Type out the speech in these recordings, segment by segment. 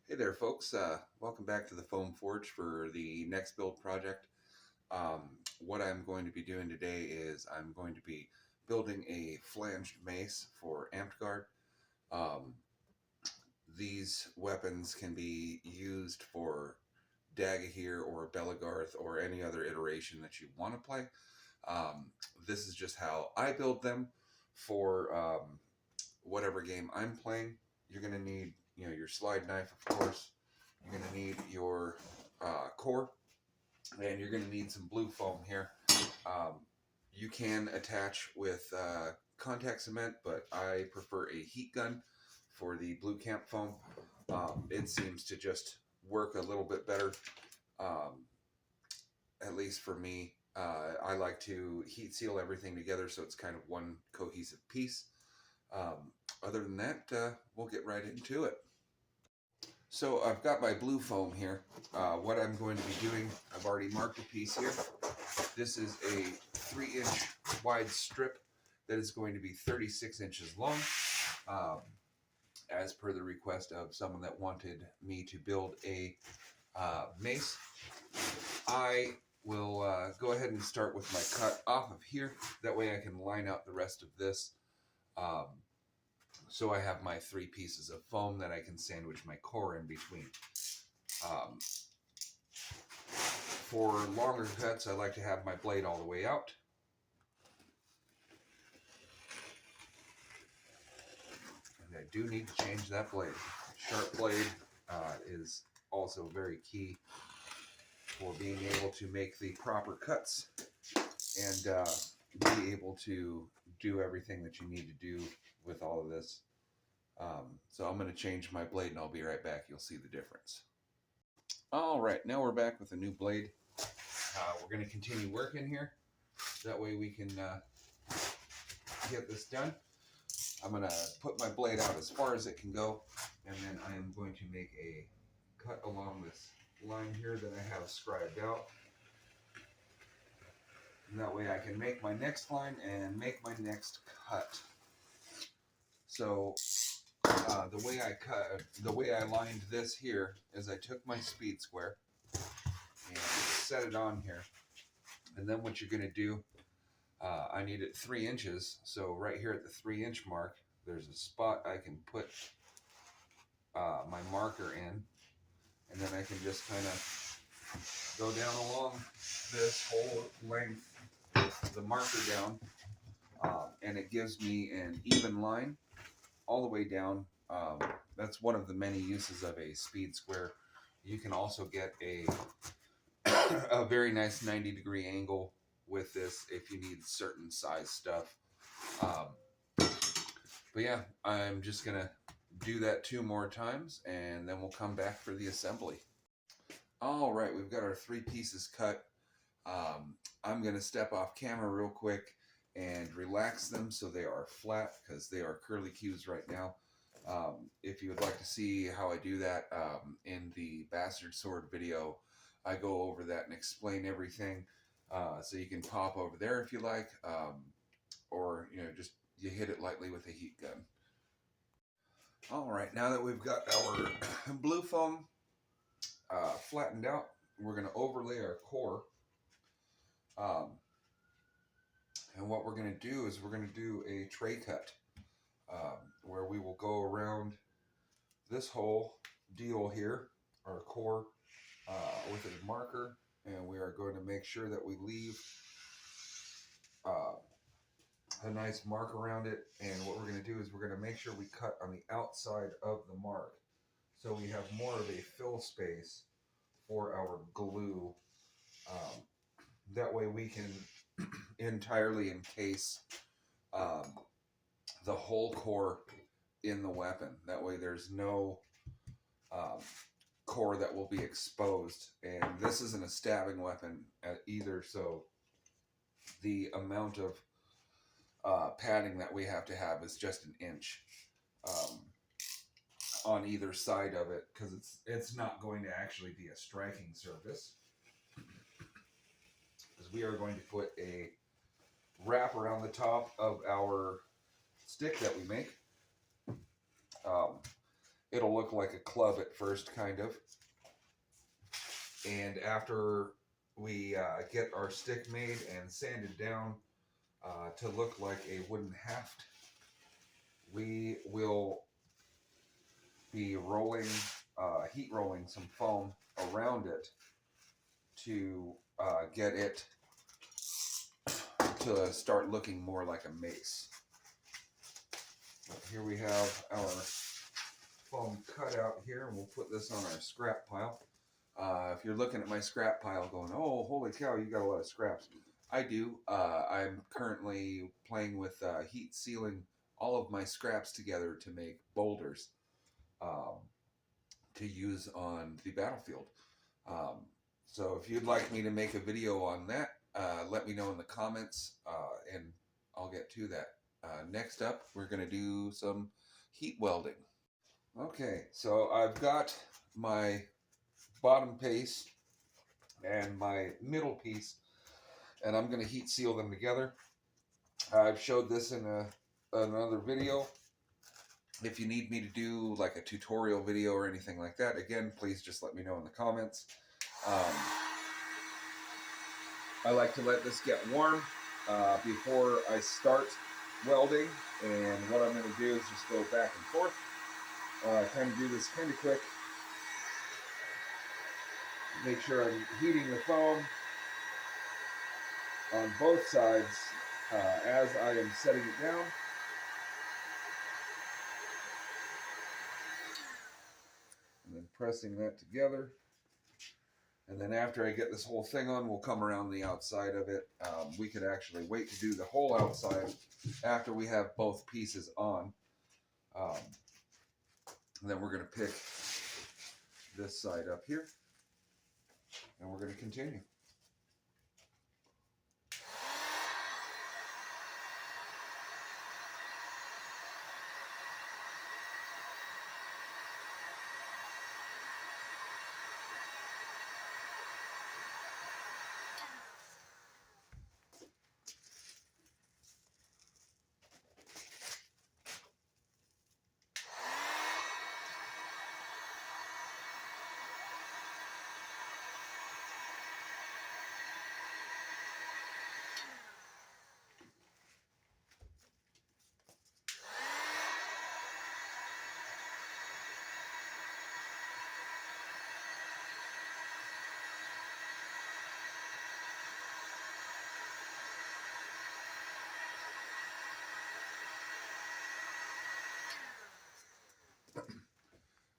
Hey there, folks. Welcome back to the Foam Forge for the next build project. What I'm going to be doing today is I'm going to be building a flanged mace for Amtgard. Um, these weapons can be used for Dagahir or Belagarth or any other iteration that you want to play. Um, this is just how I build them for whatever game I'm playing. You're going to need, your slide knife, of course. You're going to need your core, and you're going to need some blue foam here. Um, you can attach with contact cement, but I prefer a heat gun for the blue camp foam. It seems to just work a little bit better, um, at least for me. I like to heat seal everything together so it's kind of one cohesive piece. Um, Other than that, we'll get right into it. So I've got my blue foam here. What I'm going to be doing, I've already marked a piece here. This is a 3-inch wide strip that is going to be 36 inches long, um, as per the request of someone that wanted me to build a mace. I will go ahead and start with my cut off of here. That way I can line out the rest of this. Um, so I have my 3 pieces of foam that I can sandwich my core in between. Um, for longer cuts, I like to have my blade all the way out. And I do need to change that blade. Sharp blade is also very key for being able to make the proper cuts and be able to do everything that you need to do with all of this. So I'm going to change my blade and I'll be right back. You'll see the difference. All right, now we're back with a new blade. We're going to continue working here. That way we can get this done. I'm going to put my blade out as far as it can go, and then I am going to make a cut along this line here that I have scribed out. And that way I can make my next line and make my next cut. So the way I lined this here is I took my speed square and set it on here. And then what you're going to do, I need it 3 inches. So right here at the 3-inch mark, there's a spot I can put my marker in. And then I can just kind of go down along this whole length with the marker down. And it gives me an even line all the way down. That's one of the many uses of a speed square. You can also get a very nice 90-degree angle with this if you need certain size stuff. But yeah, I'm just going to do that 2 more times and then we'll come back for the assembly. All right, we've got our 3 pieces cut. I'm going to step off camera real quick and relax them so they are flat because they are curly cues right now. If you would like to see how I do that in the Bastard Sword video, I go over that and explain everything. So you can pop over there if you like, or just you hit it lightly with a heat gun. All right, now that we've got our blue foam flattened out, we're going to overlay our core. And what we're going to do is we're going to do a tray cut where we will go around this whole deal here, our core, with a marker, and we are going to make sure that we leave a nice mark around it. And what we're going to do is we're going to make sure we cut on the outside of the mark so we have more of a fill space for our glue. That way we can entirely encase the whole core in the weapon. That way there's no core that will be exposed. And this isn't a stabbing weapon either, so the amount of padding that we have to have is just 1 inch on either side of it, because it's not going to actually be a striking surface, because we are going to put a wrap around the top of our stick that we make. it'll look like a club at first, kind of. And after we get our stick made and sanded down to look like a wooden haft, we will be rolling, heat rolling some foam around it to get it to start looking more like a mace. But here we have our foam cut out here, and we'll put this on our scrap pile. If you're looking at my scrap pile going, oh, holy cow, you got a lot of scraps. I do. I'm currently playing with heat sealing all of my scraps together to make boulders to use on the battlefield. So if you'd like me to make a video on that, let me know in the comments, and I'll get to that. Next up, we're going to do some heat welding. Okay, so I've got my bottom piece and my middle piece, and I'm going to heat seal them together. I've showed this in another video. If you need me to do like a tutorial video or anything like that, again, please just let me know in the comments. I like to let this get warm before I start welding, and what I'm going to do is just go back and forth. Kind of do this kind of quick. Make sure I'm heating the foam on both sides as I am setting it down. And then pressing that together. And then after I get this whole thing on, we'll come around the outside of it. We could actually wait to do the whole outside after we have both pieces on. And then we're going to pick this side up here. And we're going to continue.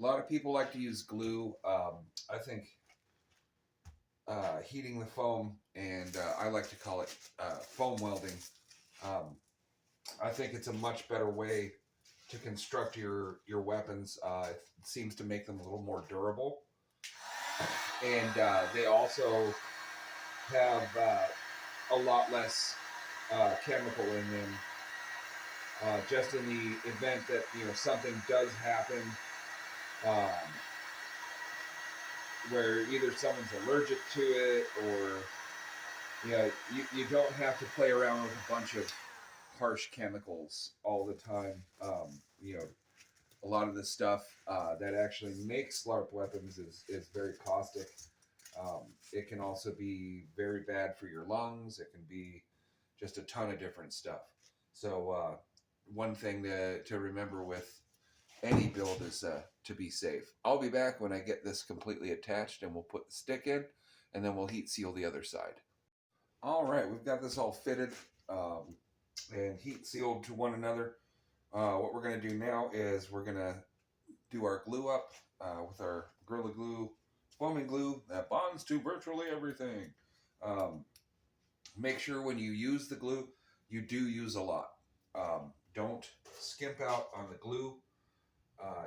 A lot of people like to use glue. I think heating the foam, and I like to call it foam welding. I think it's a much better way to construct your weapons. It seems to make them a little more durable. And they also have a lot less chemical in them. Just in the event that something does happen, where either someone's allergic to it, or you don't have to play around with a bunch of harsh chemicals all the time. A lot of the stuff that actually makes LARP weapons is very caustic. It can also be very bad for your lungs. It can be just a ton of different stuff. So one thing to remember with any build is to be safe. I'll be back when I get this completely attached, and we'll put the stick in, and then we'll heat seal the other side. All right, we've got this all fitted and heat sealed to one another. What we're going to do now is we're going to do our glue up with our Gorilla Glue foaming glue that bonds to virtually everything. Make sure when you use the glue, you do use a lot. Don't skimp out on the glue.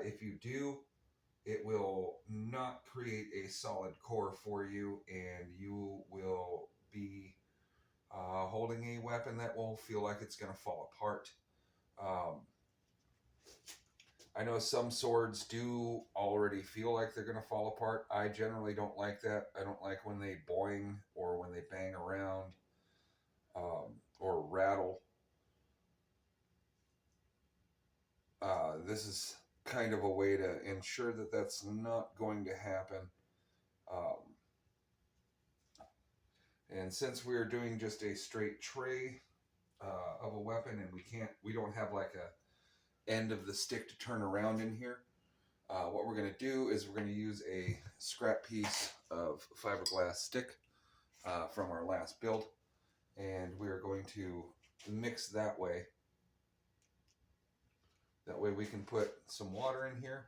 If you do, it will not create a solid core for you, and you will be holding a weapon that will feel like it's going to fall apart. I know some swords do already feel like they're going to fall apart. I generally don't like that. I don't like when they boing or when they bang around or rattle. This is kind of a way to ensure that that's not going to happen. Um, and since we're doing just a straight tray of a weapon, and we don't have like a end of the stick to turn around in here, what we're going to do is we're going to use a scrap piece of fiberglass stick from our last build, and we're going to mix that way. That way we can put some water in here,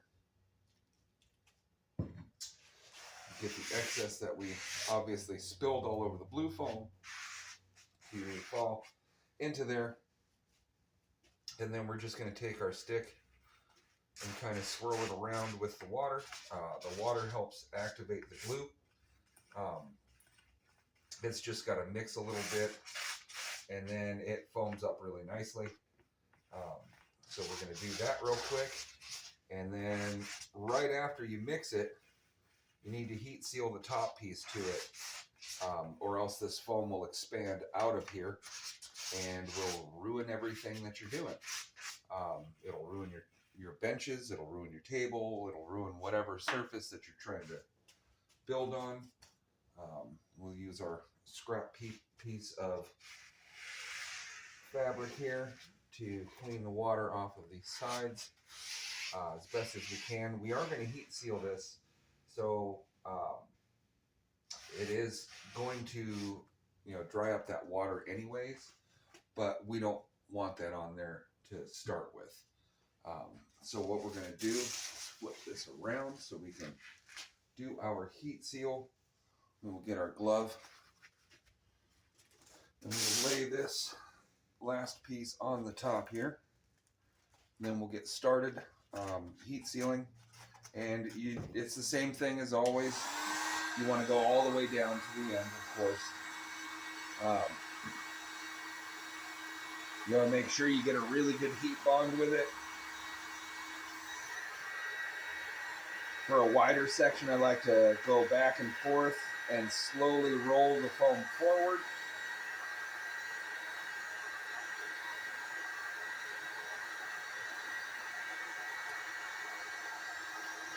get the excess that we obviously spilled all over the blue foam to fall into there, and then we're just going to take our stick and kind of swirl it around with the water. The water helps activate the glue. It's just got to mix a little bit, and then it foams up really nicely. So we're going to do that real quick, and then right after you mix it, you need to heat seal the top piece to it, or else this foam will expand out of here and will ruin everything that you're doing. It'll ruin your benches, it'll ruin your table, it'll ruin whatever surface that you're trying to build on. We'll use our scrap piece of fabric here to clean the water off of these sides as best as we can. We are going to heat seal this, so it is going to dry up that water anyways, but we don't want that on there to start with. So what we're going to do is flip this around so we can do our heat seal. We'll get our glove and we'll lay this last piece on the top here. And then we'll get started heat sealing. And it's the same thing as always. You want to go all the way down to the end, of course. You want to make sure you get a really good heat bond with it. For a wider section, I like to go back and forth and slowly roll the foam forward.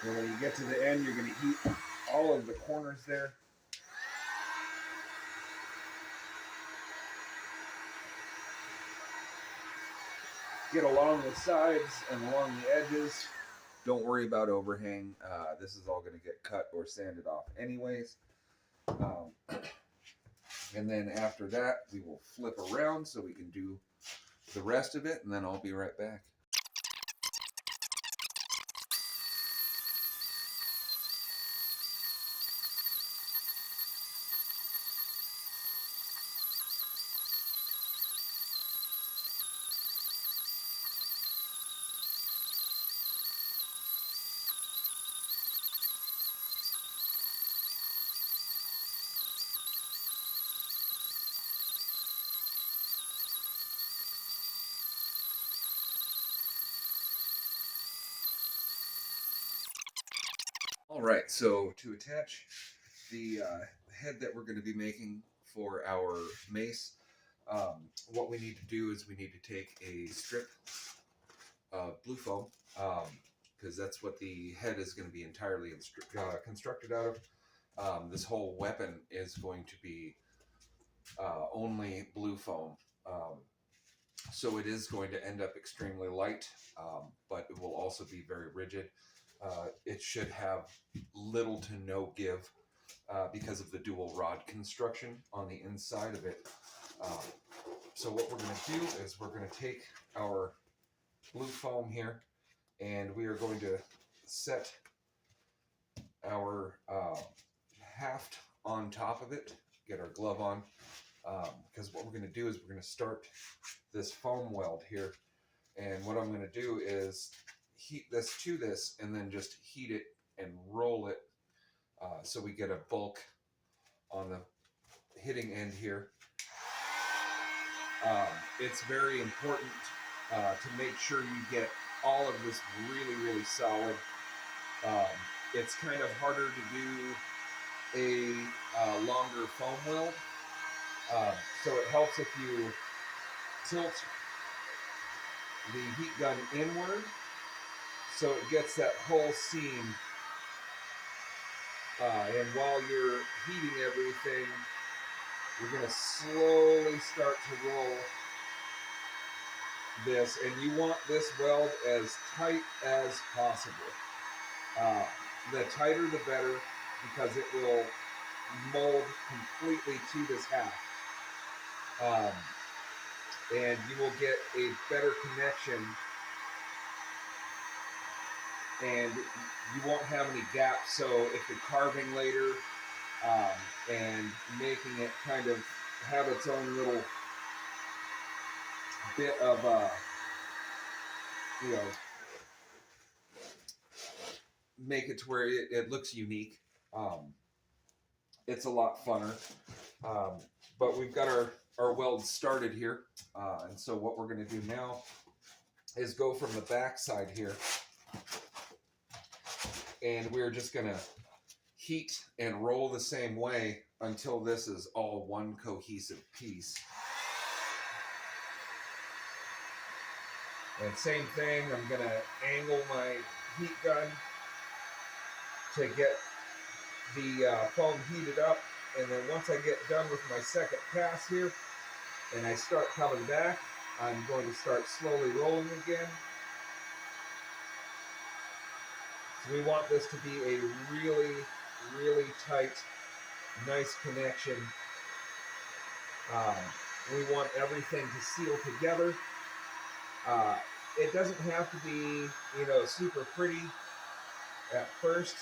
And when you get to the end, you're going to heat all of the corners there. Get along the sides and along the edges. Don't worry about overhang. This is all going to get cut or sanded off anyways. And then after that, we will flip around so we can do the rest of it, and then I'll be right back. All right, so to attach the head that we're going to be making for our mace, what we need to do is we need to take a strip of blue foam, because that's what the head is going to be entirely constructed out of. This whole weapon is going to be only blue foam. So it is going to end up extremely light, but it will also be very rigid. It should have little to no give because of the dual rod construction on the inside of it. So what we're going to do is we're going to take our blue foam here, and we are going to set our haft on top of it, get our glove on, because what we're going to do is we're going to start this foam weld here, and what I'm going to do is heat this to this and then just heat it and roll it so we get a bulk on the hitting end here. It's very important to make sure you get all of this really solid. It's kind of harder to do a longer foam weld, so it helps if you tilt the heat gun inward so it gets that whole seam. And while you're heating everything, you're going to slowly start to roll this, and you want this weld as tight as possible. The tighter the better, because it will mold completely to this half. And you will get a better connection, and you won't have any gaps. So if you're carving later and making it kind of have its own little bit of, you know, make it to where it looks unique. It's a lot funner. But we've got our weld started here. And so what we're going to do now is go from the back side here. And we're just going to heat and roll the same way until this is all one cohesive piece. And same thing, I'm going to angle my heat gun to get the foam heated up. And then once I get done with my second pass here and I start coming back, I'm going to start slowly rolling again. So we want this to be a really, really tight, nice connection. We want everything to seal together. It doesn't have to be, you know, super pretty at first,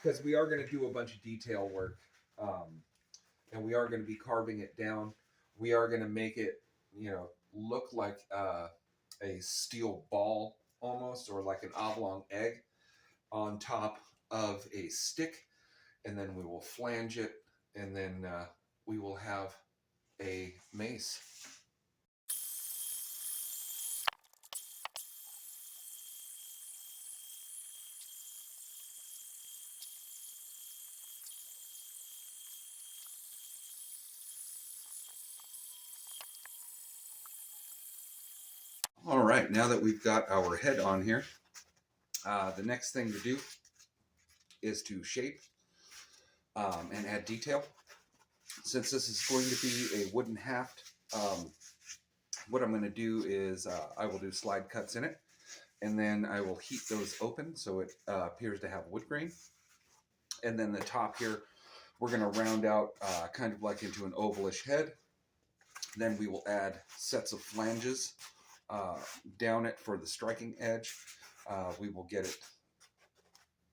because we are going to do a bunch of detail work, and we are going to be carving it down. We are going to make it, you know, look like a steel ball almost, or like an oblong egg on top of a stick, and then we will flange it, and then we will have a mace. All right, now that we've got our head on here, the next thing to do is to shape and add detail. Since this is going to be a wooden haft, what I'm going to do is I will do slide cuts in it, and then I will heat those open so it appears to have wood grain. And then the top here, we're going to round out kind of like into an ovalish head. Then we will add sets of flanges down it for the striking edge. We will get it,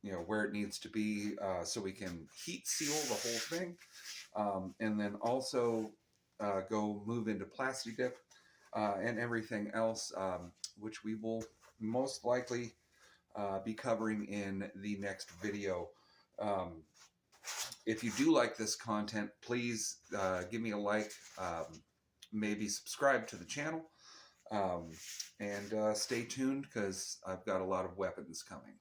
you know, where it needs to be so we can heat seal the whole thing. And then also go move into plasti dip and everything else, which we will most likely be covering in the next video. If you do like this content, please give me a like, maybe subscribe to the channel, and stay tuned, because I've got a lot of weapons coming.